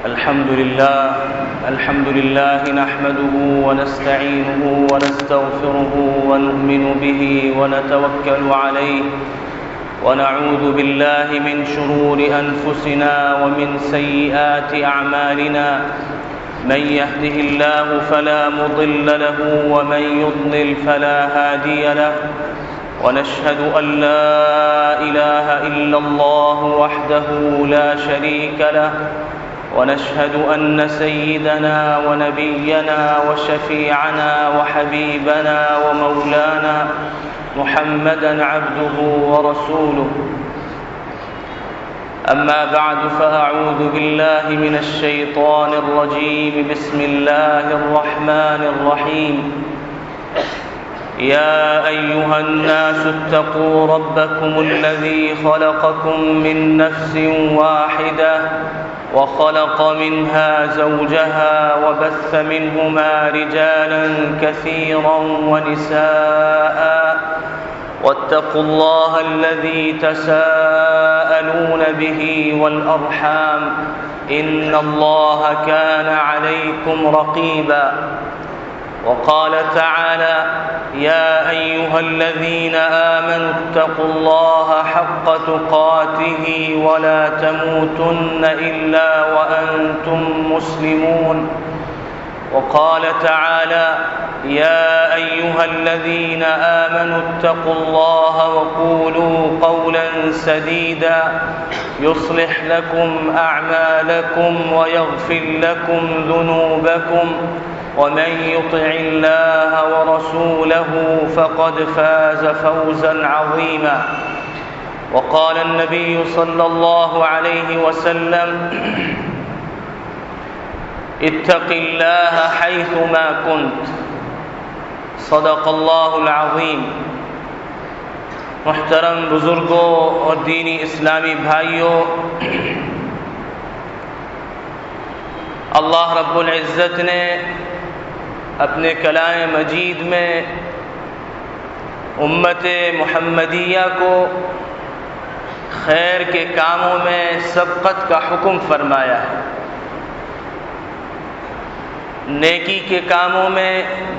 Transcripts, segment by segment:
الحمد لله نحمده ونستعينه ونستغفره ونؤمن به ونتوكل عليه ونعوذ بالله من شرور أنفسنا ومن سيئات أعمالنا من يهده الله فلا مضل له ومن يضلل فلا هادي له ونشهد أن لا إله إلا الله وحده لا شريك له ونشهد أن سيدنا ونبينا وشفيعنا وحبيبنا ومولانا محمدا عبده ورسوله أما بعد فأعوذ بالله من الشيطان الرجيم بسم الله الرحمن الرحيم يا أيها الناس اتقوا ربكم الذي خلقكم من نفس واحدة وخلق منها زوجها وبث منهما رجالا كثيرا ونساء واتقوا الله الذي تساءلون به والأرحام إن الله كان عليكم رقيبا وقال تعالى يا أيها الذين آمنوا اتقوا الله حق تقاته ولا تموتن إلا وأنتم مسلمون وقال تعالى يا أيها الذين آمنوا اتقوا الله وقولوا قولا سديدا يصلح لكم أعمالكم ويغفر لكم ذنوبكم ومن يطع الله ورسوله فقد فاز فوزا عظيما وقال النبي صلى الله عليه وسلم اتق الله حيثما كنت صدق اللہ العظیم۔ محترم بزرگوں اور دینی اسلامی بھائیوں، اللہ رب العزت نے اپنے کلام مجید میں امت محمدیہ کو خیر کے کاموں میں سبقت کا حکم فرمایا ہے، نیکی کے کاموں میں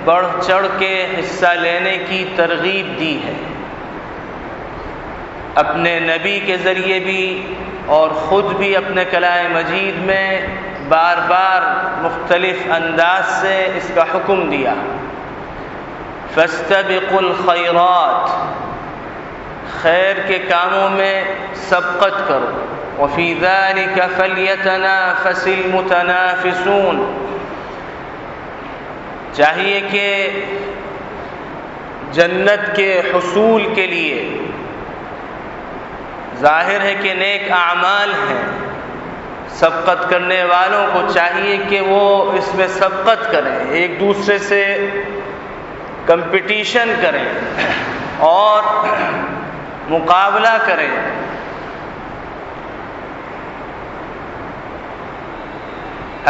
بڑھ چڑھ کے حصہ لینے کی ترغیب دی ہے۔ اپنے نبی کے ذریعے بھی اور خود بھی اپنے کلام مجید میں بار بار مختلف انداز سے اس کا حکم دیا، فاستبقوا الخیرات، خیر کے کاموں میں سبقت کرو، وفی ذلک فلیتنافس المتنافسون، چاہیے کہ جنت کے حصول کے لیے ظاہر ہے کہ نیک اعمال ہیں، سبقت کرنے والوں کو چاہیے کہ وہ اس میں سبقت کریں، ایک دوسرے سے کمپٹیشن کریں اور مقابلہ کریں۔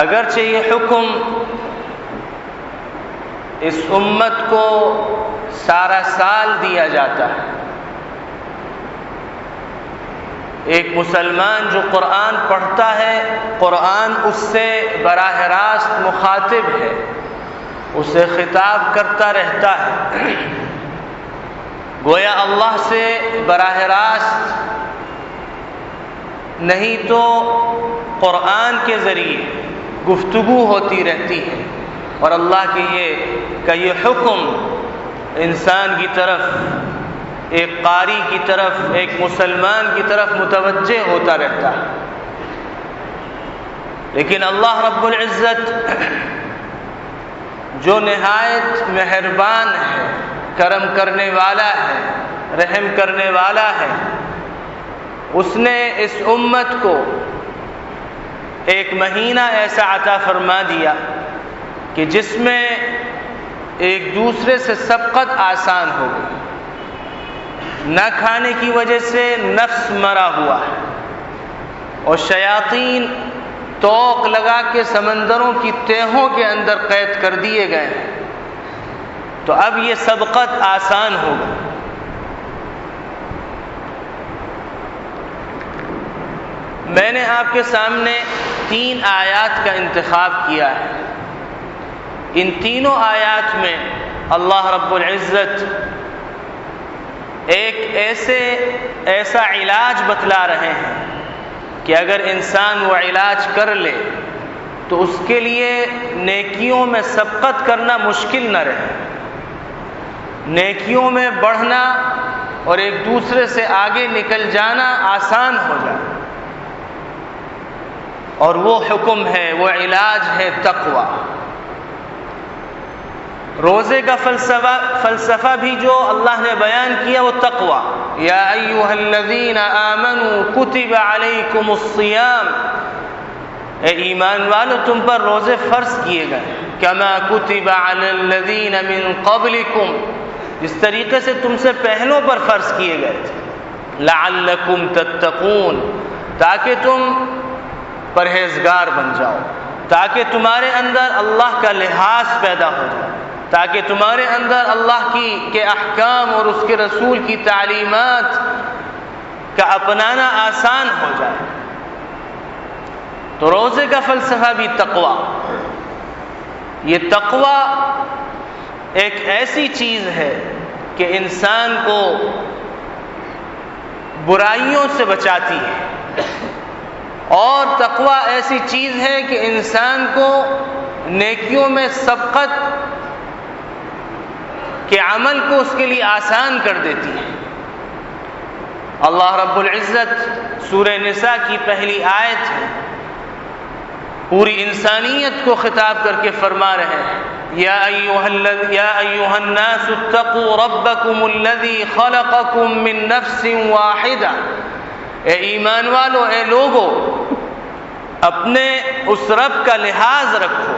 اگرچہ یہ حکم اس امت کو سارا سال دیا جاتا ہے، ایک مسلمان جو قرآن پڑھتا ہے، قرآن اس سے براہ راست مخاطب ہے، اسے خطاب کرتا رہتا ہے، گویا اللہ سے براہ راست نہیں تو قرآن کے ذریعے گفتگو ہوتی رہتی ہے، اور اللہ کے یہ حکم انسان کی طرف، ایک قاری کی طرف، ایک مسلمان کی طرف متوجہ ہوتا رہتا ہے۔ لیکن اللہ رب العزت جو نہایت مہربان ہے، کرم کرنے والا ہے، رحم کرنے والا ہے، اس نے اس امت کو ایک مہینہ ایسا عطا فرما دیا کہ جس میں ایک دوسرے سے سبقت آسان ہو گئی، نہ کھانے کی وجہ سے نفس مرا ہوا ہے، اور شیاطین توق لگا کے سمندروں کی تہوں کے اندر قید کر دیے گئے ہیں، تو اب یہ سبقت آسان ہوگا۔ میں نے آپ کے سامنے 3 آیات کا انتخاب کیا ہے۔ ان تینوں آیات میں اللہ رب العزت ایک ایسا علاج بتلا رہے ہیں کہ اگر انسان وہ علاج کر لے تو اس کے لیے نیکیوں میں سبقت کرنا مشکل نہ رہے، نیکیوں میں بڑھنا اور ایک دوسرے سے آگے نکل جانا آسان ہو جائے۔ اور وہ حکم ہے، وہ علاج ہے تقویٰ۔ روزے کا فلسفہ بھی جو اللہ نے بیان کیا وہ تقویٰ۔ یا ایھا الذین آمنوا کتب علیکم الصیام، اے ایمان والو تم پر روزے فرض کیے گئے، کما کتب علی الذین من قبلکم، جس طریقے سے تم سے پہلوں پر فرض کیے گئے تھے، لعلکم تتقون، تاکہ تم پرہیزگار بن جاؤ، تاکہ تمہارے اندر اللہ کا لحاظ پیدا ہو جائے، تاکہ تمہارے اندر اللہ کے احکام اور اس کے رسول کی تعلیمات کا اپنانا آسان ہو جائے۔ تو روزے کا فلسفہ بھی تقویٰ۔ یہ تقویٰ ایک ایسی چیز ہے کہ انسان کو برائیوں سے بچاتی ہے، اور تقویٰ ایسی چیز ہے کہ انسان کو نیکیوں میں سبقت کے عمل کو اس کے لیے آسان کر دیتی ہے۔ اللہ رب العزت سورہ نساء کی پہلی آیت ہے، پوری انسانیت کو خطاب کر کے فرما رہے ہیں، یا ایھا الناس اتقوا ربکم الذی خلقکم من نفس واحدہ، اے ایمان والو، اے لوگو، اپنے اس رب کا لحاظ رکھو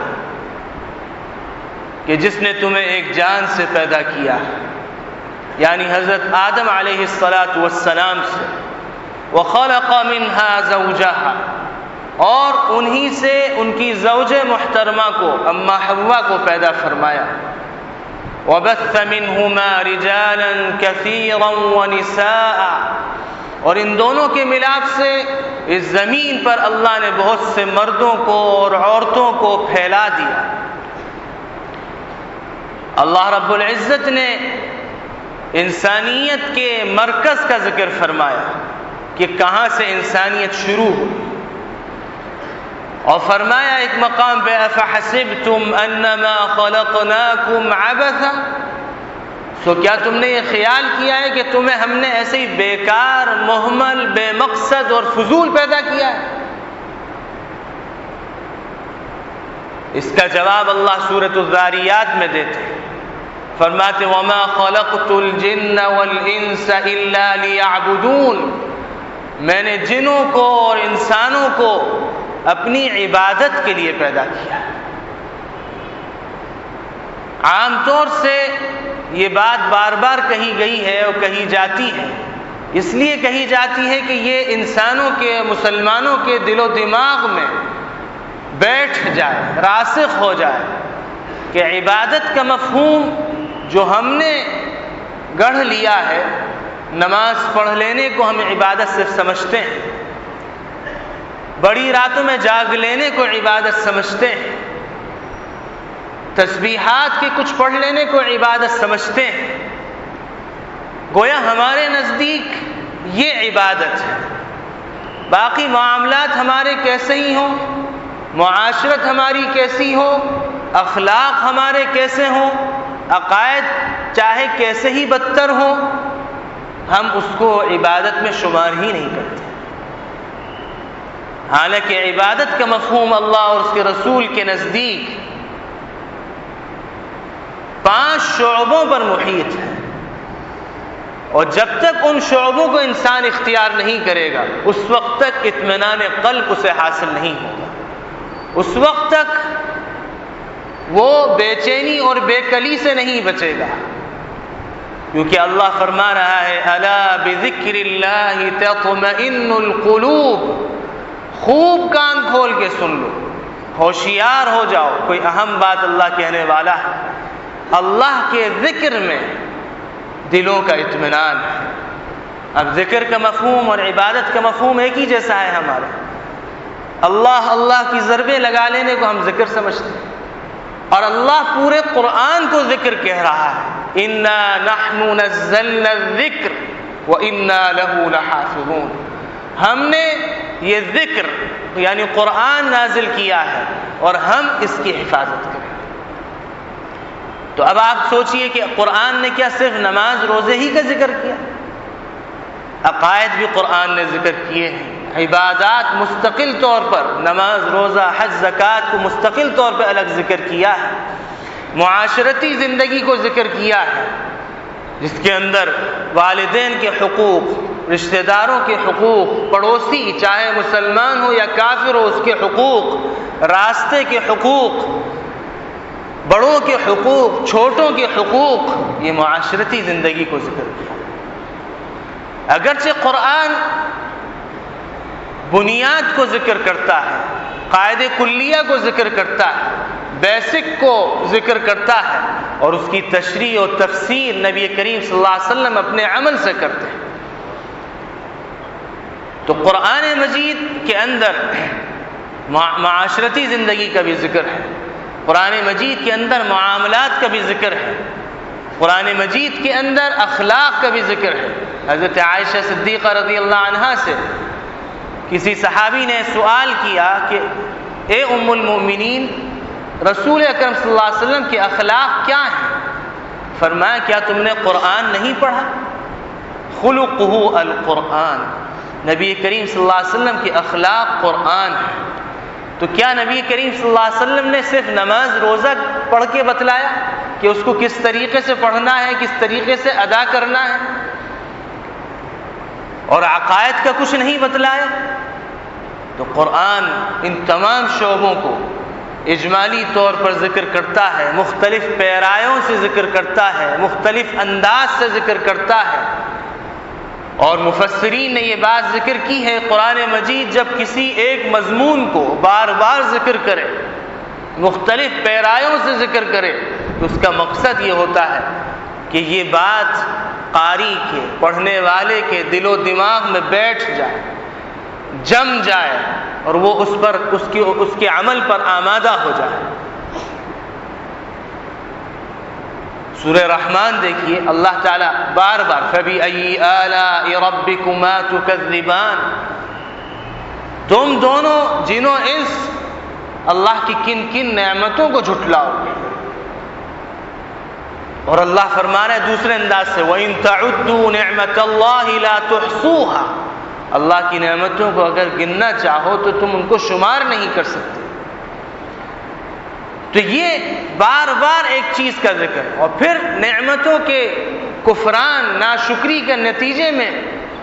کہ جس نے تمہیں ایک جان سے پیدا کیا، یعنی حضرت آدم علیہ السلام سے، وخلق منها زوجہا، اور انہی سے ان کی زوج محترمہ کو اما حوا کو پیدا فرمایا، وبث منہما رجالا کثیرا ونساء، اور ان دونوں کے ملاپ سے اس زمین پر اللہ نے بہت سے مردوں کو اور عورتوں کو پھیلا دیا۔ اللہ رب العزت نے انسانیت کے مرکز کا ذکر فرمایا کہ کہاں سے انسانیت شروع ہوئی، اور فرمایا ایک مقام پہ، افحسبتم انما خلقناکم عبثا، سو کیا تم نے یہ خیال کیا ہے کہ تمہیں ہم نے ایسے ہی بیکار، مہمل، بے مقصد اور فضول پیدا کیا ہے؟ اس کا جواب اللہ سورۃ الذاریات میں دیتے ہیں، فرماتے وما خلقت الجن والانس الا لیعبدون، میں نے جنوں کو اور انسانوں کو اپنی عبادت کے لیے پیدا کیا۔ عام طور سے یہ بات بار بار کہی گئی ہے اور کہی جاتی ہے، اس لیے کہی جاتی ہے کہ یہ انسانوں کے، مسلمانوں کے دل و دماغ میں بیٹھ جائے، راسخ ہو جائے کہ عبادت کا مفہوم جو ہم نے گڑھ لیا ہے، نماز پڑھ لینے کو ہم عبادت صرف سمجھتے ہیں، بڑی راتوں میں جاگ لینے کو عبادت سمجھتے ہیں، تسبیحات کے کچھ پڑھ لینے کو عبادت سمجھتے ہیں، گویا ہمارے نزدیک یہ عبادت ہے۔ باقی معاملات ہمارے کیسے ہی ہوں، معاشرت ہماری کیسی ہو، اخلاق ہمارے کیسے ہوں، عقائد چاہے کیسے ہی بدتر ہوں، ہم اس کو عبادت میں شمار ہی نہیں کرتے۔ حالانکہ عبادت کا مفہوم اللہ اور اس کے رسول کے نزدیک 5 شعبوں پر محیط ہے، اور جب تک ان شعبوں کو انسان اختیار نہیں کرے گا اس وقت تک اطمینان قلب اسے حاصل نہیں ہوگا، اس وقت تک وہ بے چینی اور بے کلی سے نہیں بچے گا، کیونکہ اللہ فرما رہا ہے الا بذکر اللہ تطمئن القلوب، خوب کان کھول کے سن لو، ہوشیار ہو جاؤ، کوئی اہم بات اللہ کہنے والا ہے، اللہ کے ذکر میں دلوں کا اطمینان ہے۔ اب ذکر کا مفہوم اور عبادت کا مفہوم ایک ہی جیسا ہے ہمارا، اللہ اللہ کی ضربیں لگا لینے کو ہم ذکر سمجھتے ہیں، اور اللہ پورے قرآن کو ذکر کہہ رہا ہے، اِنَّا نَحْنُ نَزَّلْنَا الذِّكْرَ وَإِنَّا لَهُ لَحَافِظُونَ، ہم نے یہ ذکر یعنی قرآن نازل کیا ہے اور ہم اس کی حفاظت کریں۔ تو اب آپ سوچئے کہ قرآن نے کیا صرف نماز روزے ہی کا ذکر کیا؟ عقائد بھی قرآن نے ذکر کیے ہیں، عبادات مستقل طور پر، نماز روزہ حج زکوٰۃ کو مستقل طور پر الگ ذکر کیا ہے، معاشرتی زندگی کو ذکر کیا ہے جس کے اندر والدین کے حقوق، رشتہ داروں کے حقوق، پڑوسی چاہے مسلمان ہو یا کافر ہو اس کے حقوق، راستے کے حقوق، بڑوں کے حقوق، چھوٹوں کے حقوق، یہ معاشرتی زندگی کو ذکر کیا۔ اگرچہ قرآن بنیاد کو ذکر کرتا ہے، قاعدے کلیہ کو ذکر کرتا ہے، بیسک کو ذکر کرتا ہے، اور اس کی تشریح و تفسیر نبی کریم صلی اللہ علیہ وسلم اپنے عمل سے کرتے ہیں، تو قرآن مجید کے اندر معاشرتی زندگی کا بھی ذکر ہے، قرآن مجید کے اندر معاملات کا بھی ذکر ہے، قرآن مجید کے اندر اخلاق کا بھی ذکر ہے۔ حضرت عائشہ صدیقہ رضی اللہ عنہا سے کسی صحابی نے سوال کیا کہ اے ام المؤمنین، رسول اکرم صلی اللہ علیہ وسلم کے اخلاق کیا ہیں؟ فرمایا کیا تم نے قرآن نہیں پڑھا؟ خلقہ القرآن، نبی کریم صلی اللہ علیہ وسلم کے اخلاق قرآن ہے۔ تو کیا نبی کریم صلی اللہ علیہ وسلم نے صرف نماز روزہ پڑھ کے بتلایا کہ اس کو کس طریقے سے پڑھنا ہے، کس طریقے سے ادا کرنا ہے، اور عقائد کا کچھ نہیں بتلایا؟ تو قرآن ان تمام شعبوں کو اجمالی طور پر ذکر کرتا ہے، مختلف پیرایوں سے ذکر کرتا ہے، مختلف انداز سے ذکر کرتا ہے، اور مفسرین نے یہ بات ذکر کی ہے قرآن مجید جب کسی ایک مضمون کو بار بار ذکر کرے، مختلف پیرایوں سے ذکر کرے، تو اس کا مقصد یہ ہوتا ہے کہ یہ بات قاری کے، پڑھنے والے کے دل و دماغ میں بیٹھ جائے، جم جائے، اور وہ اس کے عمل پر آمادہ ہو جائے۔ سورہ رحمان دیکھیے، اللہ تعالیٰ بار بار فَبِأَيِّ آلَاءِ رَبِّكُمَا تُكَذِّبَانِ، تم دونوں جن و انس اللہ کی کن کن نعمتوں کو جھٹلاؤ گے؟ اور اللہ فرما رہا ہے دوسرے انداز سے وَإِن تَعُدُّوا نِعْمَةَ اللَّهِ لَا تُحْصُوهَا، اللہ کی نعمتوں کو اگر گننا چاہو تو تم ان کو شمار نہیں کر سکتے۔ تو یہ بار بار ایک چیز کا ذکر، اور پھر نعمتوں کے کفران، ناشکری کے نتیجے میں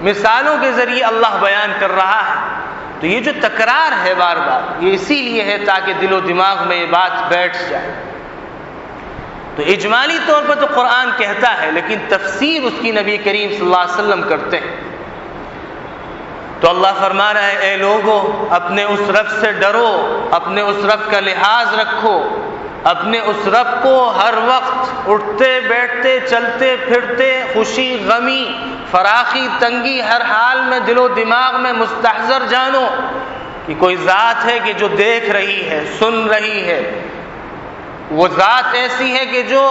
مثالوں کے ذریعے اللہ بیان کر رہا ہے۔ تو یہ جو تکرار ہے بار بار، یہ اسی لیے ہے تاکہ دل و دماغ میں یہ بات بیٹھ جائے۔ تو اجمالی طور پر تو قرآن کہتا ہے، لیکن تفسیر اس کی نبی کریم صلی اللہ علیہ وسلم کرتے ہیں۔ تو اللہ فرما رہا ہے اے لوگو، اپنے اس رب سے ڈرو، اپنے اس رب کا لحاظ رکھو، اپنے اس رب کو ہر وقت اٹھتے بیٹھتے چلتے پھرتے، خوشی غمی فراخی تنگی ہر حال میں دل و دماغ میں مستحضر جانو کہ کوئی ذات ہے کہ جو دیکھ رہی ہے، سن رہی ہے۔ وہ ذات ایسی ہے کہ جو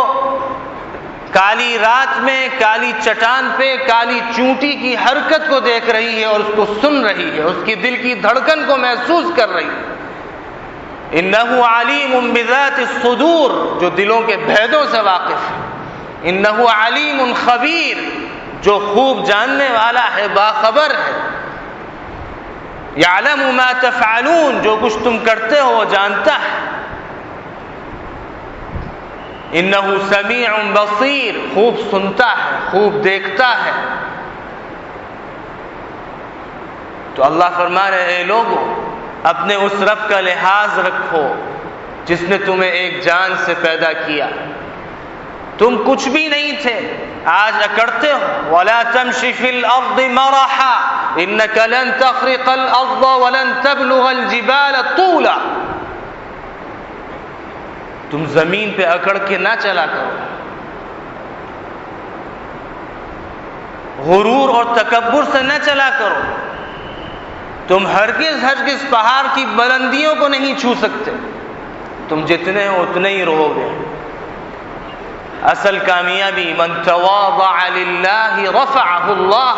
کالی رات میں کالی چٹان پہ کالی چونٹی کی حرکت کو دیکھ رہی ہے اور اس کو سن رہی ہے، اس کی دل کی دھڑکن کو محسوس کر رہی ہے۔ انہ علیم بذات الصدور، جو دلوں کے بھیدوں سے واقف ہے۔ انہ علیم خبیر، جو خوب جاننے والا ہے، باخبر ہے۔ یعلم ما تفعلون، جو کچھ تم کرتے ہو وہ جانتا ہے۔ انہ سمیع بصیر، خوب سنتا ہے، خوب دیکھتا ہے۔ تو اللہ فرما رہے اے لوگو، اپنے اس رب کا لحاظ رکھو جس نے تمہیں ایک جان سے پیدا کیا۔ تم کچھ بھی نہیں تھے، آج اکڑتے ہو۔ وَلَا تَمْشِ فِي الْأَرْضِ مَرَحًا إِنَّكَ لَن تَخْرِقَ الْأَرْضَ وَلَن تَبْلُغَ الْجِبَالَ طُولًا۔ تم زمین پہ اکڑ کے نہ چلا کرو، غرور اور تکبر سے نہ چلا کرو۔ تم ہرگز پہاڑ کی بلندیوں کو نہیں چھو سکتے، تم جتنے ہو اتنے ہی رہو گے۔ اصل کامیابی من تواضع للہ رفعہ اللہ،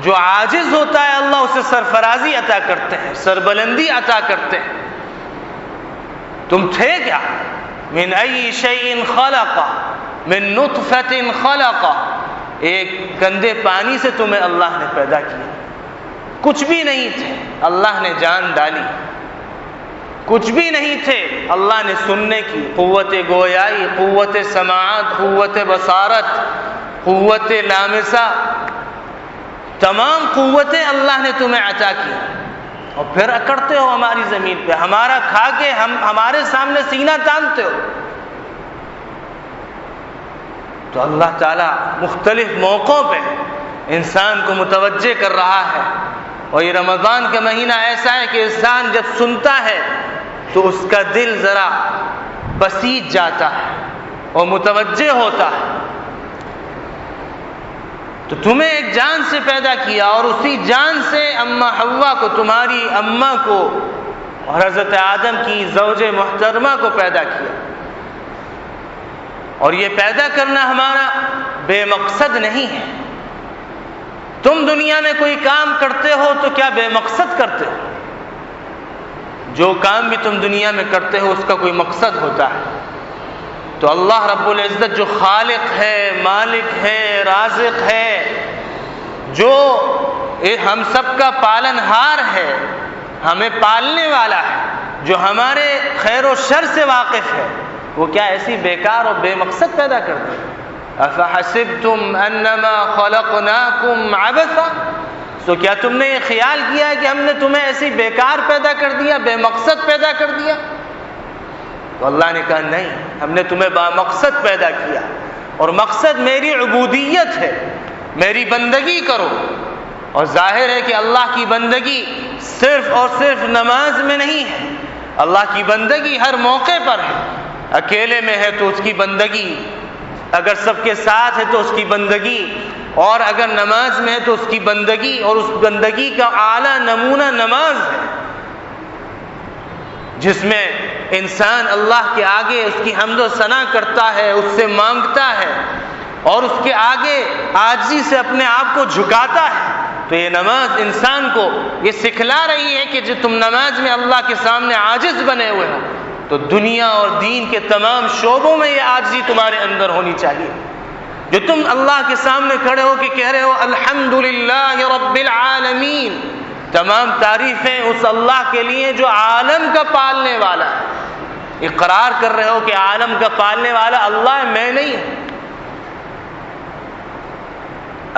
جو عاجز ہوتا ہے اللہ اسے سرفرازی عطا کرتے ہیں، سربلندی عطا کرتے ہیں۔ تم تھے کیا؟ من ای شیء خلق، من نطفۃ خلق، ایک گندے پانی سے تمہیں اللہ نے پیدا کیا، کچھ بھی نہیں تھے، اللہ نے جان ڈالی، کچھ بھی نہیں تھے، اللہ نے سننے کی قوت گویائی، قوت سماعت، قوت بصارت، قوت لامسہ، تمام قوتیں اللہ نے تمہیں عطا کی، اور پھر اکڑتے ہو ہماری زمین پہ، ہمارا کھا کے ہمارے سامنے سینہ تانتے ہو۔ تو اللہ تعالیٰ مختلف موقعوں پہ انسان کو متوجہ کر رہا ہے، اور یہ رمضان کا مہینہ ایسا ہے کہ انسان جب سنتا ہے تو اس کا دل ذرا بسیج جاتا ہے اور متوجہ ہوتا ہے۔ تو تمہیں ایک جان سے پیدا کیا، اور اسی جان سے اماں حوا کو، تمہاری اماں کو، اور حضرت آدم کی زوج محترمہ کو پیدا کیا۔ اور یہ پیدا کرنا ہمارا بے مقصد نہیں ہے۔ تم دنیا میں کوئی کام کرتے ہو تو کیا بے مقصد کرتے ہو؟ جو کام بھی تم دنیا میں کرتے ہو اس کا کوئی مقصد ہوتا ہے۔ تو اللہ رب العزت جو خالق ہے، مالک ہے، رازق ہے، جو ہم سب کا پالن ہار ہے، ہمیں پالنے والا ہے، جو ہمارے خیر و شر سے واقف ہے، وہ کیا ایسی بیکار اور بے مقصد پیدا کر دے؟ افحسبتم انما خلقناکم عبثا، تو کیا تم نے یہ خیال کیا ہے کہ ہم نے تمہیں ایسی بیکار پیدا کر دیا، بے مقصد پیدا کر دیا؟ تو اللہ نے کہا نہیں، ہم نے تمہیں بامقصد پیدا کیا، اور مقصد میری عبودیت ہے، میری بندگی کرو۔ اور ظاہر ہے کہ اللہ کی بندگی صرف اور صرف نماز میں نہیں ہے، اللہ کی بندگی ہر موقع پر ہے۔ اکیلے میں ہے تو اس کی بندگی، اگر سب کے ساتھ ہے تو اس کی بندگی، اور اگر نماز میں ہے تو اس کی بندگی، اور اس بندگی کا اعلیٰ نمونہ نماز ہے، جس میں انسان اللہ کے آگے اس کی حمد و ثنا کرتا ہے، اس سے مانگتا ہے، اور اس کے آگے عاجزی سے اپنے آپ کو جھکاتا ہے۔ تو یہ نماز انسان کو یہ سکھلا رہی ہے کہ جو تم نماز میں اللہ کے سامنے عاجز بنے ہوئے ہو، تو دنیا اور دین کے تمام شعبوں میں یہ عاجزی تمہارے اندر ہونی چاہیے، جو تم اللہ کے سامنے کھڑے ہو کے کہہ رہے ہو الحمدللہ رب العالمین، تمام تعریفیں اس اللہ کے لیے جو عالم کا پالنے والا ہے۔ اقرار کر رہے ہو کہ عالم کا پالنے والا اللہ ہے، میں نہیں ہوں۔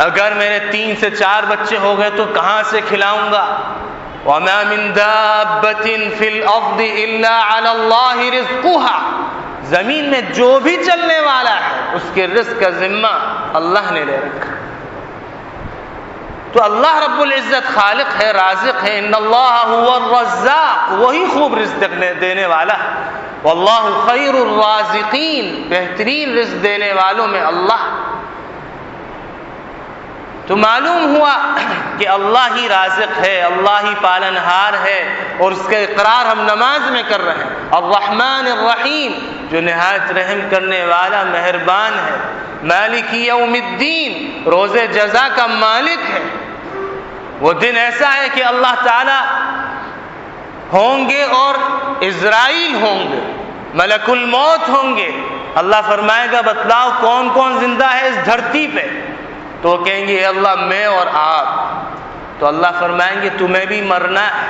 اگر میرے 3 سے 4 بچے ہو گئے تو کہاں سے کھلاؤں گا؟ وَمَا مِن دَابَّةٍ فِي الْأَرْضِ إِلَّا عَلَى اللَّهِ رِزْقُهَا، زمین میں جو بھی چلنے والا ہے اس کے رزق کا ذمہ اللہ نے لے رکھا۔ تو اللہ رب العزت خالق ہے، رازق ہے، ان اللہ هو الرزاق، وہی خوب رزق دینے والا ہے۔ واللہ خیر الرازقین، بہترین رزق دینے والوں میں اللہ۔ تو معلوم ہوا کہ اللہ ہی رازق ہے، اللہ ہی پالنہار ہے، اور اس کا اقرار ہم نماز میں کر رہے ہیں۔ الرحمن الرحیم، جو نہایت رحم کرنے والا مہربان ہے۔ مالک یوم الدین، روز جزا کا مالک ہے۔ وہ دن ایسا ہے کہ اللہ تعالی ہوں گے اور عزرائیل ہوں گے، ملک الموت ہوں گے۔ اللہ فرمائے گا بتلاؤ کون کون زندہ ہے اس دھرتی پہ؟ تو وہ کہیں گے اے اللہ میں اور آپ۔ تو اللہ فرمائیں گے تمہیں بھی مرنا ہے،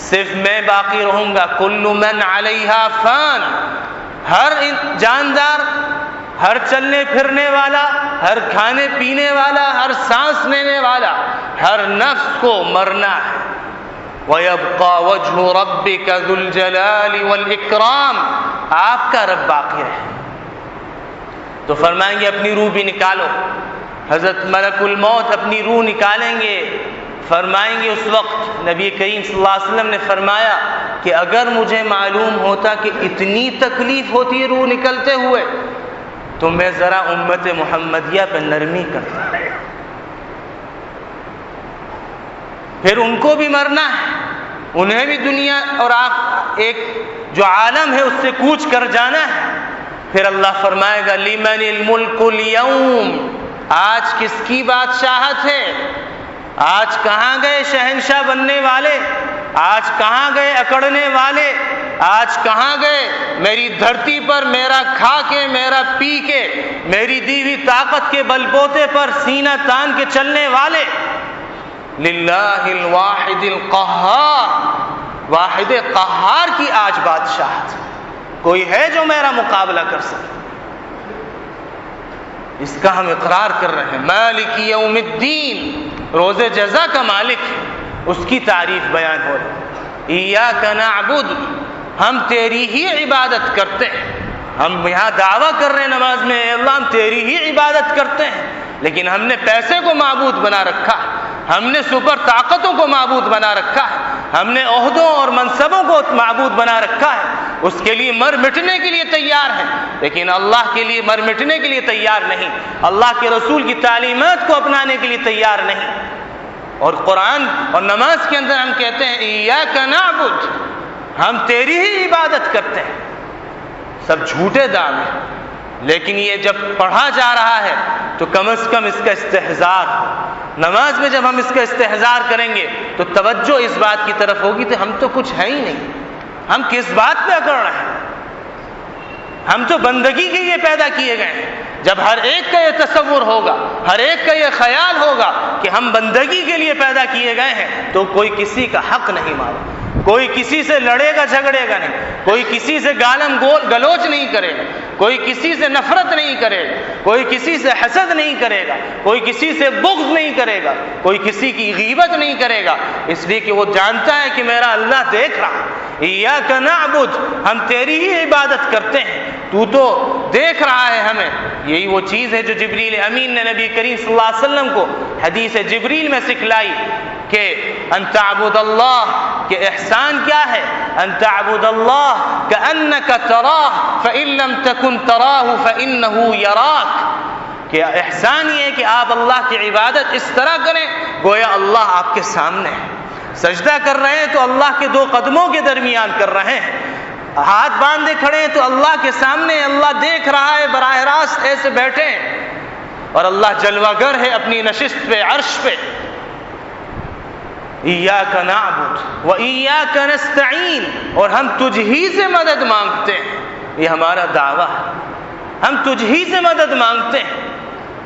صرف میں باقی رہوں گا۔ کل من علیہا فان، ہر جاندار، ہر چلنے پھرنے والا، ہر کھانے پینے والا، ہر سانس لینے والا، ہر نفس کو مرنا ہے۔ وَيَبْقَى وَجْهُ رَبِّكَ ذُو الْجَلَالِ وَالْإِكْرَامِ، آپ کا رب باقی رہے۔ تو فرمائیں گے اپنی روح بھی نکالو۔ حضرت ملک الموت اپنی روح نکالیں گے، فرمائیں گے اس وقت نبی کریم صلی اللہ علیہ وسلم نے فرمایا کہ اگر مجھے معلوم ہوتا کہ اتنی تکلیف ہوتی ہے روح نکلتے ہوئے تو میں ذرا امت محمدیہ پہ نرمی کرتا۔ پھر ان کو بھی مرنا ہے، انہیں بھی دنیا اور ایک جو عالم ہے اس سے کوچ کر جانا ہے۔ پھر اللہ فرمائے گا لمن الملک اليوم، آج کس کی بادشاہت ہے؟ آج کہاں گئے شہنشاہ بننے والے؟ آج کہاں گئے اکڑنے والے؟ آج کہاں گئے میری دھرتی پر میرا کھا کے، میرا پی کے، میری دی ہوئی طاقت کے بل بوتے پر سینہ تان کے چلنے والے؟ للہ الواحد القہار، واحد قہار کی آج بادشاہت۔ کوئی ہے جو میرا مقابلہ کر سکے؟ اس کا ہم اقرار کر رہے ہیں۔ مالک یوم الدین، روز جزا کا مالک ہے، اس کی تعریف بیان ہو رہی۔ ایاک نعبد، ہم تیری ہی عبادت کرتے ہیں۔ ہم یہاں دعویٰ کر رہے ہیں نماز میں، اے اللہ ہم تیری ہی عبادت کرتے ہیں، لیکن ہم نے پیسے کو معبود بنا رکھا ہے، ہم نے سپر طاقتوں کو معبود بنا رکھا ہے، ہم نے عہدوں اور منصبوں کو معبود بنا رکھا ہے، اس کے لیے مر مٹنے کے لیے تیار ہیں، لیکن اللہ کے لیے مر مٹنے کے لیے تیار نہیں، اللہ کے رسول کی تعلیمات کو اپنانے کے لیے تیار نہیں۔ اور قرآن اور نماز کے اندر ہم کہتے ہیں ایاک نعبد، ہم تیری ہی عبادت کرتے ہیں۔ سب جھوٹے دعوے، لیکن یہ جب پڑھا جا رہا ہے تو کم از کم اس کا استحضار ہو۔ نماز میں جب ہم اس کا استحضار کریں گے تو توجہ اس بات کی طرف ہوگی کہ ہم تو کچھ ہے ہی نہیں، ہم کس بات پہ اکڑ رہے ہیں؟ ہم تو بندگی کے لیے پیدا کیے گئے ہیں۔ جب ہر ایک کا یہ تصور ہوگا، ہر ایک کا یہ خیال ہوگا کہ ہم بندگی کے لیے پیدا کیے گئے ہیں، تو کوئی کسی کا حق نہیں مارے، کوئی کسی سے لڑے گا جھگڑے گا نہیں، کوئی کسی سے گالم گلوچ نہیں کرے گا، کوئی کسی سے نفرت نہیں کرے گا، کوئی کسی سے حسد نہیں کرے گا، کوئی کسی سے بغض نہیں کرے گا، کوئی کسی کی غیبت نہیں کرے گا، اس لیے کہ وہ جانتا ہے کہ میرا اللہ دیکھ رہا ہے۔ ایاک نعبد، ہم تیری ہی عبادت کرتے ہیں، تو دیکھ رہا ہے ہمیں۔ یہی وہ چیز ہے جو جبریل امین نے نبی کریم صلی اللہ علیہ وسلم کو حدیث جبریل میں سکھلائی کہ ان تعبد اللہ، کہ احسان کیا ہے؟ ان تعبد اللہ کأنک تراہ فإن لم تکن تراہ فإنہ یراک، کہ احسان یہ ہے کہ آپ اللہ کی عبادت اس طرح کریں گویا اللہ آپ کے سامنے ہے۔ سجدہ کر رہے ہیں تو اللہ کے دو قدموں کے درمیان کر رہے ہیں، ہاتھ باندھے کھڑے ہیں تو اللہ کے سامنے، اللہ دیکھ رہا ہے، براہ راست ایسے بیٹھے ہیں، اور اللہ جلوہ گر ہے اپنی نشست پہ، عرش پہ۔ ایاک نعبد و ایاک نستعین، اور ہم تجھ ہی سے مدد مانگتے ہیں، یہ ہمارا دعویٰ ہے، ہم تجھ ہی سے مدد مانگتے ہیں۔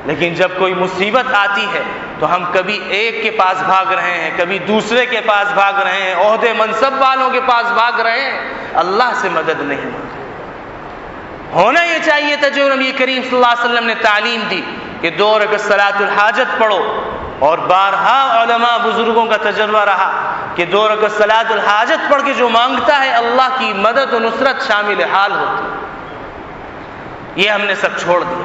لیکن جب کوئی مصیبت آتی ہے تو ہم کبھی ایک کے پاس بھاگ رہے ہیں، کبھی دوسرے کے پاس بھاگ رہے ہیں، عہدے منصب والوں کے پاس بھاگ رہے ہیں، اللہ سے مدد نہیں مانگتے۔ ہونا یہ چاہیے تھا جو نبی کریم صلی اللہ علیہ وسلم نے تعلیم دی کہ 2 رکعت صلاۃ الحاجت پڑھو، اور بارہا علماء بزرگوں کا تجربہ رہا کہ 2 رکعت صلاۃ الحاجت پڑھ کے جو مانگتا ہے اللہ کی مدد و نصرت شامل حال ہوتی۔ یہ ہم نے سب چھوڑ دیا،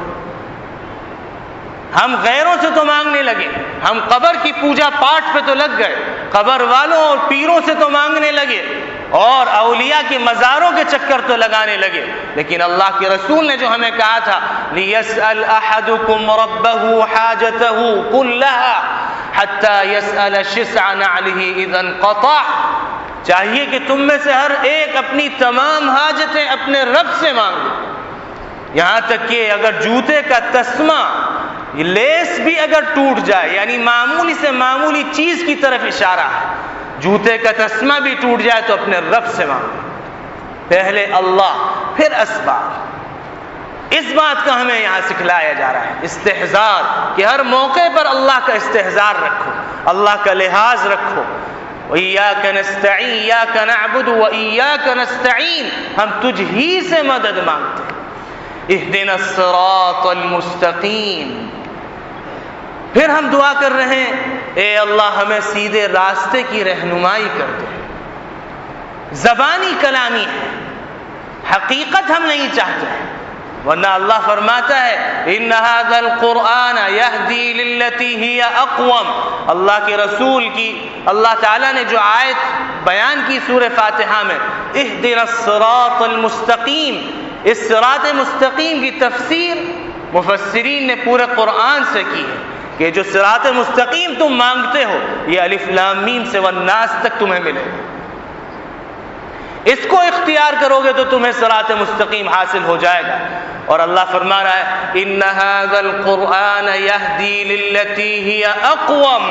ہم غیروں سے تو مانگنے لگے، ہم قبر کی پوجا پاٹ پہ تو لگ گئے، قبر والوں اور پیروں سے تو مانگنے لگے، اور اولیاء کے مزاروں کے چکر تو لگانے لگے، لیکن اللہ کے رسول نے جو ہمیں کہا تھا لِيَسْأَلْ أَحَدُكُمْ رَبَّهُ حَاجَتَهُ كُلَّهَا حَتَّى يَسْأَلَ شِسْعَ نَعْلِهِ إِذَا انْقَطَعَ، چاہیے کہ تم میں سے ہر ایک اپنی تمام حاجتیں اپنے رب سے مانگے، یہاں تک کہ اگر جوتے کا تسمہ، لیس بھی اگر ٹوٹ جائے، یعنی معمولی سے معمولی چیز کی طرف اشارہ ہے، جوتے کا تسمہ بھی ٹوٹ جائے تو اپنے رب سے مانگو، پہلے اللہ پھر اسباب۔ اس بات کا ہمیں یہاں سکھلایا جا رہا ہے، استحضار، کہ ہر موقع پر اللہ کا استحضار رکھو، اللہ کا لحاظ رکھو۔ وَإِيَّاكَ نَسْتَعِينُ إِيَّاكَ نَعْبُدُ وَإِيَّاكَ نَسْتَعِينُ، ہم تجھ ہی سے مدد مانگتے ہیں۔ اهدنا الصراط المستقیم، پھر ہم دعا کر رہے ہیں اے اللہ ہمیں سیدھے راستے کی رہنمائی کر دے۔ زبانی کلامی ہے، حقیقت ہم نہیں چاہتے، ورنہ اللہ فرماتا ہے ان هذا القرآن يهدي للتي هي اقوم، اللہ کے رسول کی اللہ تعالیٰ نے جو آیت بیان کی سورہ فاتحہ میں اهدنا الصراط المستقیم، اس صراط مستقیم کی تفسیر مفسرین نے پورے قرآن سے کی ہے کہ جو صراط مستقیم تم مانگتے ہو یہ الف لام میم سے والناس تک تمہیں ملے گا. اس کو اختیار کرو گے تو تمہیں صراط مستقیم حاصل ہو جائے گا. اور اللہ فرما رہا ہے ان ھذا القرآن یہدی للتی ہی اقوم.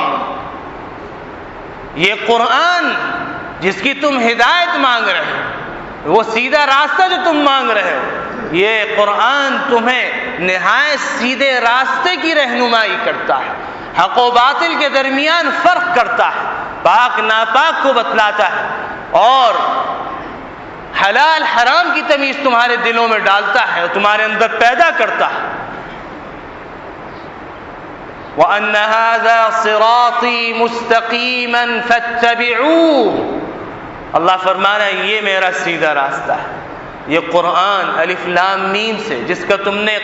یہ قرآن جس کی تم ہدایت مانگ رہے ہو، وہ سیدھا راستہ جو تم مانگ رہے ہو، یہ قرآن تمہیں نہایت سیدھے راستے کی رہنمائی کرتا ہے، حق و باطل کے درمیان فرق کرتا ہے، پاک ناپاک کو بتلاتا ہے اور حلال حرام کی تمیز تمہارے دلوں میں ڈالتا ہے اور تمہارے اندر پیدا کرتا ہے. وَأَنَّ هَذَا صِرَاطِي مُسْتَقِيمًا فَاتَّبِعُوهُ. اللہ فرما رہا ہے یہ میرا سیدھا راستہ ہے. یہ قرآن الف لام میم سے جس کا تم نے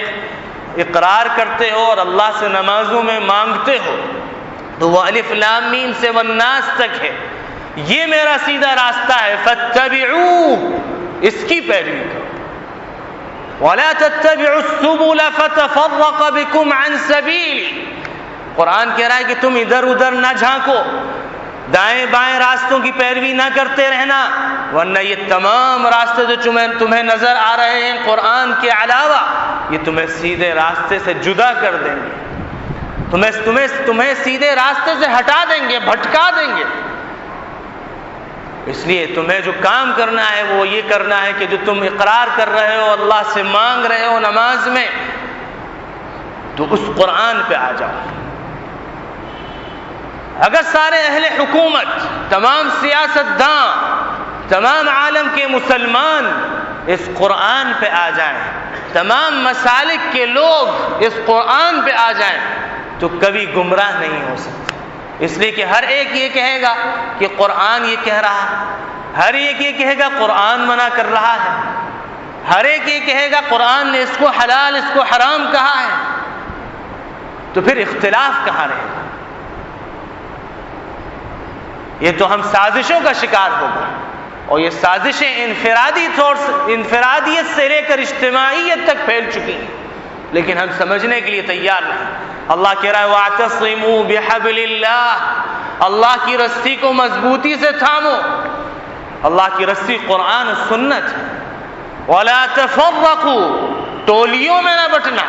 اقرار کرتے ہو اور اللہ سے نمازوں میں مانگتے ہو تو وہ الف لام میم سے والناس تک ہے. یہ میرا سیدھا راستہ ہے. فَاتَّبِعُوهُ. اس کی پیروی کرو. وَلَا تَتَّبِعُوا السُّبُلَ فَتَفَرَّقَ بِكُمْ عَنْ سَبِيلِهِ. قرآن کہہ رہا ہے کہ تم ادھر ادھر نہ جھانکو، دائیں بائیں راستوں کی پیروی نہ کرتے رہنا، ورنہ یہ تمام راستے جو تمہیں نظر آ رہے ہیں قرآن کے علاوہ یہ تمہیں سیدھے راستے سے جدا کر دیں گے، تمہیں سیدھے راستے سے ہٹا دیں گے، بھٹکا دیں گے. اس لیے تمہیں جو کام کرنا ہے وہ یہ کرنا ہے کہ جو تم اقرار کر رہے ہو، اللہ سے مانگ رہے ہو نماز میں، تو اس قرآن پہ آ جاؤ. اگر سارے اہل حکومت، تمام سیاستداں، تمام عالم کے مسلمان اس قرآن پہ آ جائیں، تمام مسالک کے لوگ اس قرآن پہ آ جائیں تو کبھی گمراہ نہیں ہو سکتے. اس لیے کہ ہر ایک یہ کہے گا کہ قرآن یہ کہہ رہا ہے، ہر ایک یہ کہے گا قرآن منع کر رہا ہے، ہر ایک یہ کہے گا قرآن نے اس کو حلال اس کو حرام کہا ہے. تو پھر اختلاف کہاں رہے گا؟ یہ تو ہم سازشوں کا شکار ہو گئے، اور یہ سازشیں انفرادیت سے لے کر اجتماعیت تک پھیل چکی ہیں، لیکن ہم سمجھنے کے لیے تیار نہیں. اللہ کہہ رہا ہے وَاعْتَصِمُوا بِحَبْلِ اللَّهِ. اللہ کی رسی کو مضبوطی سے تھامو. اللہ کی رسی قرآن و سنت ہے. وَلَا تَفَرَّقُوا. ٹولیوں میں نہ بٹنا.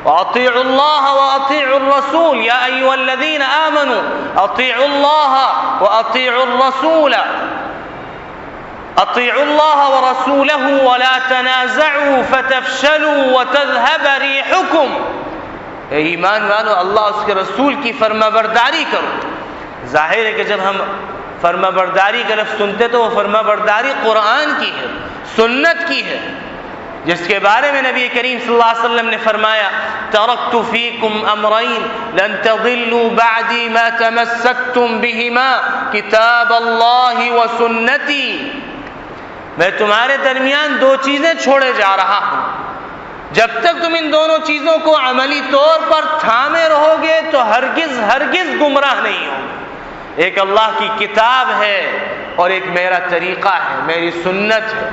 وَأَطِيعُوا اللَّهَ وَأَطِيعُوا الرَّسُولَ يَا أَيُّهَا الَّذِينَ آمَنُوا أَطِيعُوا اللَّهَ وَأَطِيعُوا الرَّسُولَ أَطِيعُوا اللَّهَ وَرَسُولَهُ وَلَا تَنَازَعُوا فَتَفْشَلُوا وَتَذْهَبَ رِيحُكُمْ. اے ایمان والو، اللہ اس کے رسول کی فرما برداری کرو. ظاہر ہے کہ جب ہم فرما برداری کا لفظ سنتے تو وہ فرما برداری قرآن کی ہے، سنت کی ہے، جس کے بارے میں نبی کریم صلی اللہ علیہ وسلم نے فرمایا ترکت فیکم امرین لن تضلوا بعدی ما تمسکتم بہما کتاب اللہ و سنتی. میں تمہارے درمیان دو چیزیں چھوڑے جا رہا ہوں، جب تک تم ان دونوں چیزوں کو عملی طور پر تھامے رہو گے تو ہرگز ہرگز گمراہ نہیں ہوگے. ایک اللہ کی کتاب ہے اور ایک میرا طریقہ ہے، میری سنت ہے،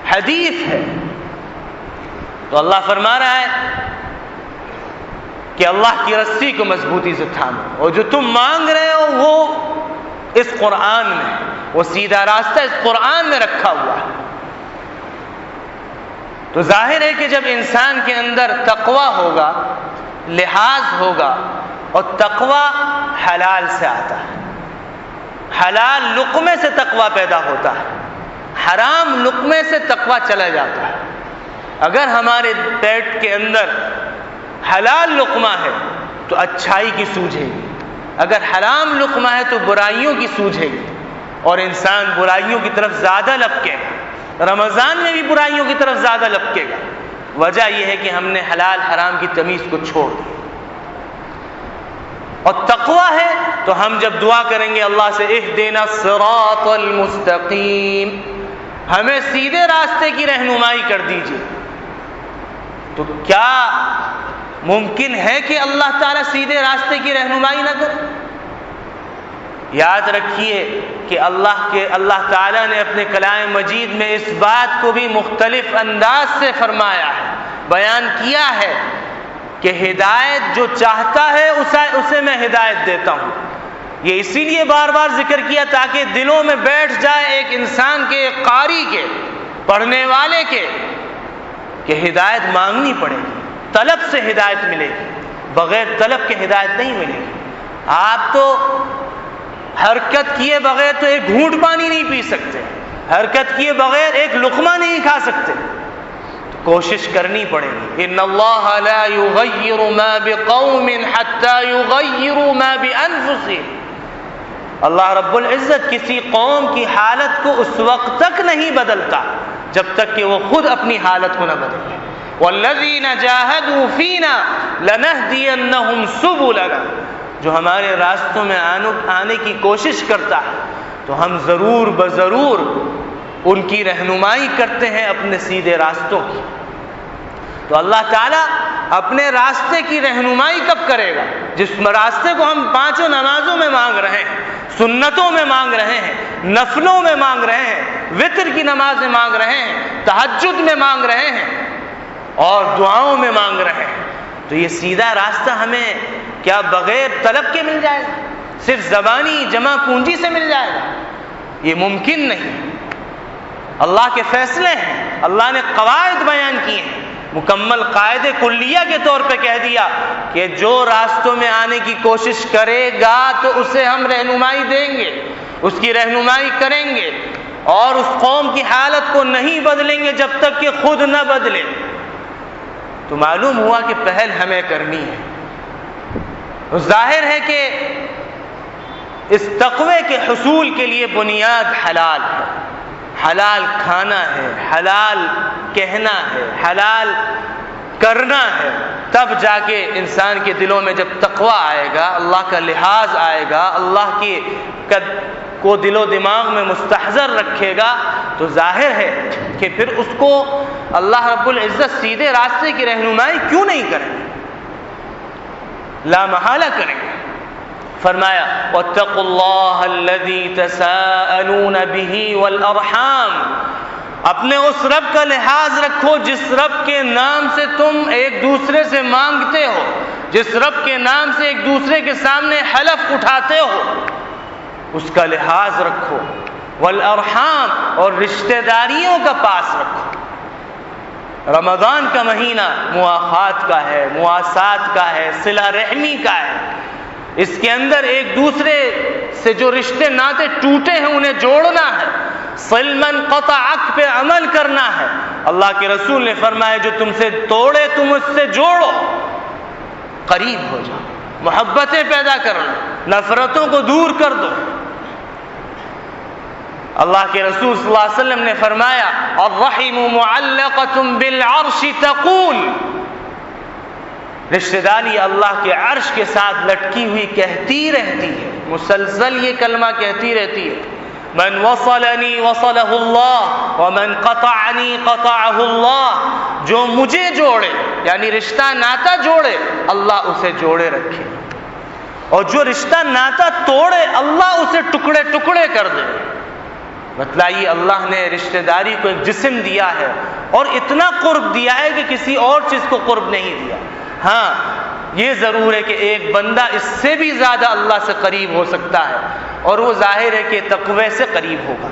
حدیث ہے. تو اللہ فرما رہا ہے کہ اللہ کی رسی کو مضبوطی سے تھامو، اور جو تم مانگ رہے ہو وہ اس قرآن میں، وہ سیدھا راستہ اس قرآن میں رکھا ہوا ہے. تو ظاہر ہے کہ جب انسان کے اندر تقوی ہوگا، لحاظ ہوگا، اور تقوی حلال سے آتا ہے، حلال لقمے سے تقوی پیدا ہوتا ہے، حرام لقمے سے تقوی چلا جاتا ہے. اگر ہمارے پیٹ کے اندر حلال لقمہ ہے تو اچھائی کی سوجھے گی، اگر حرام لقمہ ہے تو برائیوں کی سوجھے گی، اور انسان برائیوں کی طرف زیادہ لپکے گا. رمضان میں بھی برائیوں کی طرف زیادہ لپکے گا. وجہ یہ ہے کہ ہم نے حلال حرام کی تمیز کو چھوڑ دی. اور تقوی ہے تو ہم جب دعا کریں گے اللہ سے اہدنا الصراط المستقیم، ہمیں سیدھے راستے کی رہنمائی کر دیجیے، تو کیا ممکن ہے کہ اللہ تعالیٰ سیدھے راستے کی رہنمائی نہ کرے؟ یاد رکھیے کہ اللہ تعالیٰ نے اپنے کلام مجید میں اس بات کو بھی مختلف انداز سے فرمایا ہے، بیان کیا ہے کہ ہدایت جو چاہتا ہے اسے میں ہدایت دیتا ہوں. یہ اسی لیے بار بار ذکر کیا تاکہ دلوں میں بیٹھ جائے ایک انسان کے، ایک قاری کے، پڑھنے والے کے، کہ ہدایت مانگنی پڑے گی، طلب سے ہدایت ملے گی، بغیر طلب کے ہدایت نہیں ملے گی. آپ تو حرکت کیے بغیر تو ایک گھونٹ پانی نہیں پی سکتے، حرکت کیے بغیر ایک لقمہ نہیں کھا سکتے. تو کوشش کرنی پڑے گی. ان اللہ لا یغیر ما بقوم حتی یغیروا ما بانفسهم. اللہ رب العزت کسی قوم کی حالت کو اس وقت تک نہیں بدلتا جب تک کہ وہ خود اپنی حالت کو نہ بدلے. والذین جاہدوا فینا لنہدینہم سبلنا. جو ہمارے راستوں میں آنے کی کوشش کرتا ہے تو ہم ضرور بضرور ان کی رہنمائی کرتے ہیں اپنے سیدھے راستوں کی. تو اللہ تعالیٰ اپنے راستے کی رہنمائی کب کرے گا؟ جس راستے کو ہم 5 نمازوں میں مانگ رہے ہیں، سنتوں میں مانگ رہے ہیں، نفلوں میں مانگ رہے ہیں، وتر کی نمازیں مانگ رہے ہیں، تہجد میں مانگ رہے ہیں اور دعاؤں میں مانگ رہے ہیں. تو یہ سیدھا راستہ ہمیں کیا بغیر طلب کے مل جائے گا؟ صرف زبانی جمع پونجی سے مل جائے گا؟ یہ ممکن نہیں. اللہ کے فیصلے ہیں، اللہ نے قواعد بیان کیے ہیں، مکمل قاعدے کلیہ کے طور پہ کہہ دیا کہ جو راستوں میں آنے کی کوشش کرے گا تو اسے ہم رہنمائی دیں گے، اس کی رہنمائی کریں گے، اور اس قوم کی حالت کو نہیں بدلیں گے جب تک کہ خود نہ بدلے. تو معلوم ہوا کہ پہل ہمیں کرنی ہے. ظاہر ہے کہ اس تقوی کے حصول کے لیے بنیاد حلال ہے، حلال کھانا ہے، حلال کہنا ہے، حلال کرنا ہے. تب جا کے انسان کے دلوں میں جب تقوی آئے گا، اللہ کا لحاظ آئے گا، اللہ کی کو دل و دماغ میں مستحضر رکھے گا، تو ظاہر ہے کہ پھر اس کو اللہ رب العزت سیدھے راستے کی رہنمائی کیوں نہیں کریں گے؟ لا محالہ کریں گے. فرمایا واتقوا اللہ الذی تساءلون بہ والارحام. اپنے اس رب کا لحاظ رکھو جس رب کے نام سے تم ایک دوسرے سے مانگتے ہو، جس رب کے نام سے ایک دوسرے کے سامنے حلف اٹھاتے ہو، اس کا لحاظ رکھو. والارحام، اور رشتہ داریوں کا پاس رکھو. رمضان کا مہینہ مواخات کا ہے، مواسات کا ہے، صلہ رحمی کا ہے. اس کے اندر ایک دوسرے سے جو رشتے ناطے ٹوٹے ہیں انہیں جوڑنا ہے. صل من قطعک پہ عمل کرنا ہے. اللہ کے رسول نے فرمایا جو تم سے توڑے تم اس سے جوڑو، قریب ہو جاؤ، محبتیں پیدا کرنا، نفرتوں کو دور کر دو. اللہ کے رسول صلی اللہ علیہ وسلم نے فرمایا الرحم معلقۃ بالعرش تقول. رشتہ داری اللہ کے عرش کے ساتھ لٹکی ہوئی کہتی رہتی ہے، مسلسل یہ کلمہ کہتی رہتی ہے من وصلنی وصلہ اللہ ومن قطعنی قطعہ اللہ. جو مجھے جوڑے یعنی رشتہ ناتا جوڑے اللہ اسے جوڑے رکھے، اور جو رشتہ ناتا توڑے اللہ اسے ٹکڑے ٹکڑے کر دے. بتلائیے اللہ نے رشتہ داری کو ایک جسم دیا ہے اور اتنا قرب دیا ہے کہ کسی اور چیز کو قرب نہیں دیا. ہاں یہ ضرور ہے کہ ایک بندہ اس سے بھی زیادہ اللہ سے قریب ہو سکتا ہے، اور وہ ظاہر ہے کہ تقوی سے قریب ہوگا.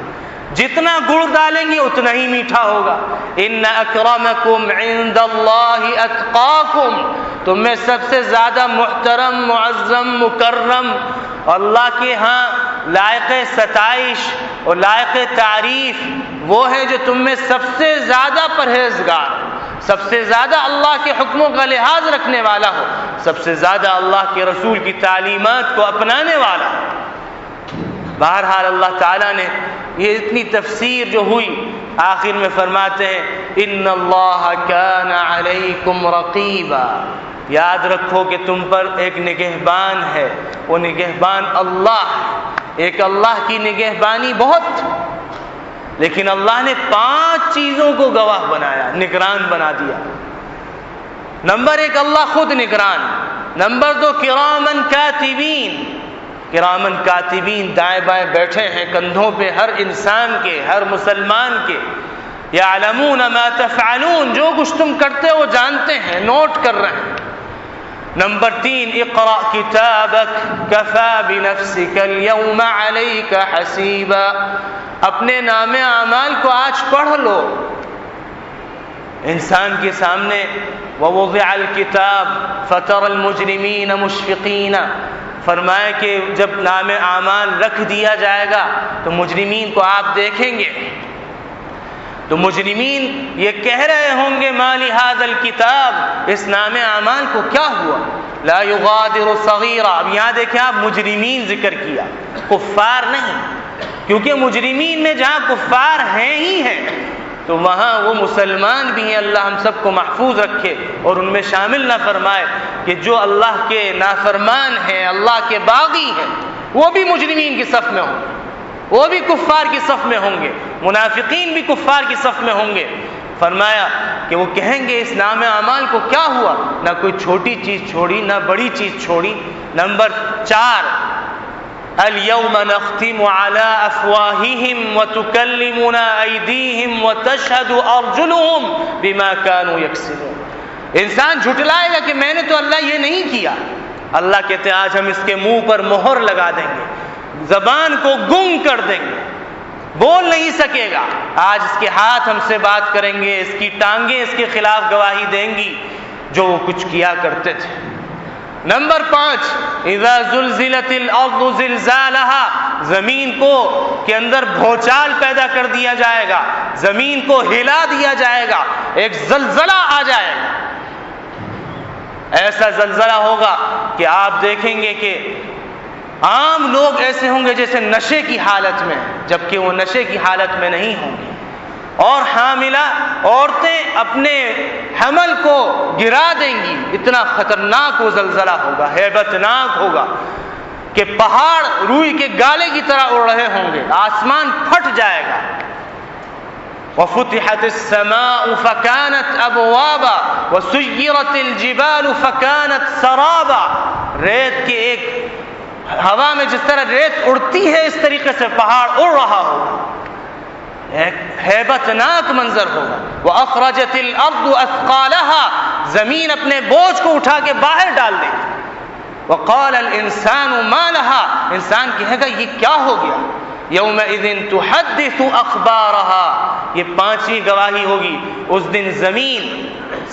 جتنا گڑ ڈالیں گے اتنا ہی میٹھا ہوگا. ان اکرمکم عند اللہ اتقاکم. تم میں سب سے زیادہ محترم، معظم، مکرم اللہ کے ہاں لائق ستائش اور لائق تعریف وہ ہے جو تم میں سب سے زیادہ پرہیزگار، سب سے زیادہ اللہ کے حکموں کا لحاظ رکھنے والا ہو، سب سے زیادہ اللہ کے رسول کی تعلیمات کو اپنانے والا. بہرحال اللہ تعالیٰ نے یہ اتنی تفسیر جو ہوئی آخر میں فرماتے ہیں ان اللہ کان علیکم رقیبا. یاد رکھو کہ تم پر ایک نگہبان ہے، وہ نگہبان اللہ. ایک اللہ کی نگہبانی بہت، لیکن اللہ نے 5 چیزوں کو گواہ بنایا، نگران بنا دیا. نمبر 1 اللہ خود نگران. نمبر 2 کرامن کاتبین. کرامن کاتبین دائیں بائیں بیٹھے ہیں کندھوں پہ ہر انسان کے، ہر مسلمان کے. یعلمون ما تفعلون. جو کچھ تم کرتے ہو جانتے ہیں، نوٹ کر رہے ہیں. نمبر 3، اقرأ کتابک کفی بنفسک اليوم علیک حسیبا، اپنے نام اعمال کو آج پڑھ لو۔ انسان کے سامنے ووضع الکتاب فترى المجرمین مشفقین، فرمایا کہ جب نام اعمال رکھ دیا جائے گا تو مجرمین کو آپ دیکھیں گے، تو مجرمین یہ کہہ رہے ہوں گے ما لهذا الکتاب، اس نام اعمال کو کیا ہوا، لا یغادر صغیرہ۔ اب یہاں دیکھیں آپ، مجرمین ذکر کیا، کفار نہیں، کیونکہ مجرمین میں جہاں کفار ہیں ہی ہیں تو وہاں وہ مسلمان بھی ہیں۔ اللہ ہم سب کو محفوظ رکھے اور ان میں شامل نہ فرمائے کہ جو اللہ کے نافرمان ہیں، اللہ کے باغی ہیں، وہ بھی مجرمین کی صف میں ہوں، وہ بھی کفار کی صف میں ہوں گے، منافقین بھی کفار کی صف میں ہوں گے۔ فرمایا کہ وہ کہیں گے اس نام اعمال کو کیا ہوا، نہ کوئی چھوٹی چیز چھوڑی نہ بڑی چیز چھوڑی۔ نمبر 4، اليوم نختم على افواههم وتكلمنا ايديهم وتشهد ارجلهم بما كانوا يكسبون۔ انسان جھٹلائے گا کہ میں نے تو اللہ یہ نہیں کیا، اللہ کہتے ہیں آج ہم اس کے منہ پر مہر لگا دیں گے، زبان کو گنگ کر دیں گے، بول نہیں سکے گا۔ آج اس کے ہاتھ ہم سے بات کریں گے، اس کی ٹانگیں اس کے خلاف گواہی دیں گی جو وہ کچھ کیا کرتے تھے۔ نمبر 5، اذا زلزلت الارض زلزالها، زمین کو کے اندر بھونچال پیدا کر دیا جائے گا، زمین کو ہلا دیا جائے گا، ایک زلزلہ آ جائے گا، ایسا زلزلہ ہوگا کہ آپ دیکھیں گے کہ عام لوگ ایسے ہوں گے جیسے نشے کی حالت میں، جبکہ وہ نشے کی حالت میں نہیں ہوں گے، اور حاملہ عورتیں اپنے حمل کو گرا دیں گی۔ اتنا خطرناک وہ زلزلہ ہوگا، ہیبت ناک ہوگا کہ پہاڑ روئی کے گالے کی طرح اڑ رہے ہوں گے، آسمان پھٹ جائے گا۔ وفتحت السماء فكانت ابوابا وسيرت الجبال فكانت سرابا، ریت کے ایک ہوا میں جس طرح ریت اڑتی ہے اس طریقے سے پہاڑ اڑ رہا ہوگا، ایک ہیبت ناک منظر ہوگا۔ وَأَخْرَجَتِ الْأَرْضُ أَثْقَالَهَا، زمین اپنے بوجھ کو اٹھا کے باہر ڈال دے گی۔ وَقَالَ الْإِنسَانُ مَا لَهَا، انسان کہے گا یہ کیا ہو گیا۔ يَوْمَئِذٍ تُحَدِّثُ أَخْبَارَهَا، یہ 5ویں گواہی ہوگی، اس دن زمین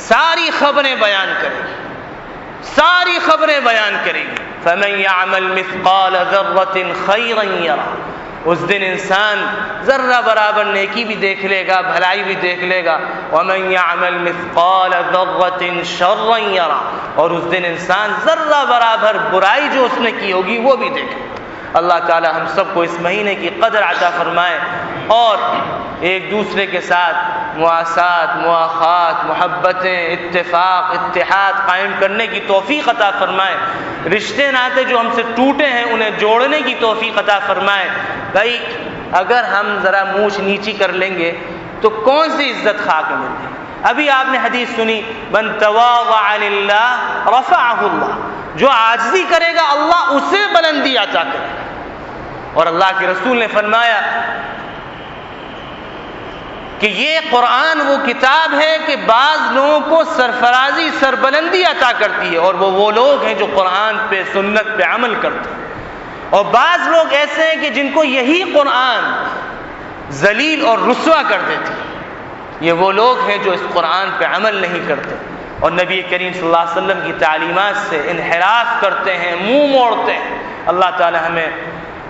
ساری خبریں بیان کرے گی، ساری خبریں بیان کرے گی۔ فَمَنْ يَعْمَلْ مِثْقَالَ ذَرَّةٍ خَيْرًا يَرَهُ، اس دن انسان ذرہ برابر نیکی بھی دیکھ لے گا، بھلائی بھی دیکھ لے گا۔ وَمَنْ يَعْمَلْ مِثْقَالَ ذَرَّةٍ شَرًّا يَرَهُ، اور اس دن انسان ذرہ برابر برائی جو اس نے کی ہوگی وہ بھی دیکھے گا۔ اللہ تعالی ہم سب کو اس مہینے کی قدر عطا فرمائے اور ایک دوسرے کے ساتھ مواسات، مواخات، محبتیں، اتفاق، اتحاد قائم کرنے کی توفیق عطا فرمائے۔ رشتے ناطے جو ہم سے ٹوٹے ہیں انہیں جوڑنے کی توفیق عطا فرمائے۔ بھائی اگر ہم ذرا مونچھ نیچی کر لیں گے تو کون سی عزت خواہ کے ملتی ہے۔ ابھی آپ نے حدیث سنی، من تواضع للہ رفعہ اللہ، جو عاجزی کرے گا اللہ اسے بلندی عطا کرے گا۔ اور اللہ کے رسول نے فرمایا کہ یہ قرآن وہ کتاب ہے کہ بعض لوگوں کو سرفرازی، سربلندی عطا کرتی ہے، اور وہ لوگ ہیں جو قرآن پہ، سنت پہ عمل کرتے ہیں، اور بعض لوگ ایسے ہیں کہ جن کو یہی قرآن ذلیل اور رسوا کر دیتی ہے۔ یہ وہ لوگ ہیں جو اس قرآن پہ عمل نہیں کرتے اور نبی کریم صلی اللہ علیہ وسلم کی تعلیمات سے انحراف کرتے ہیں، منہ موڑتے ہیں۔ اللہ تعالی ہمیں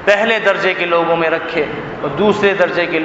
پہلے درجے کے لوگوں میں رکھے اور دوسرے درجے کے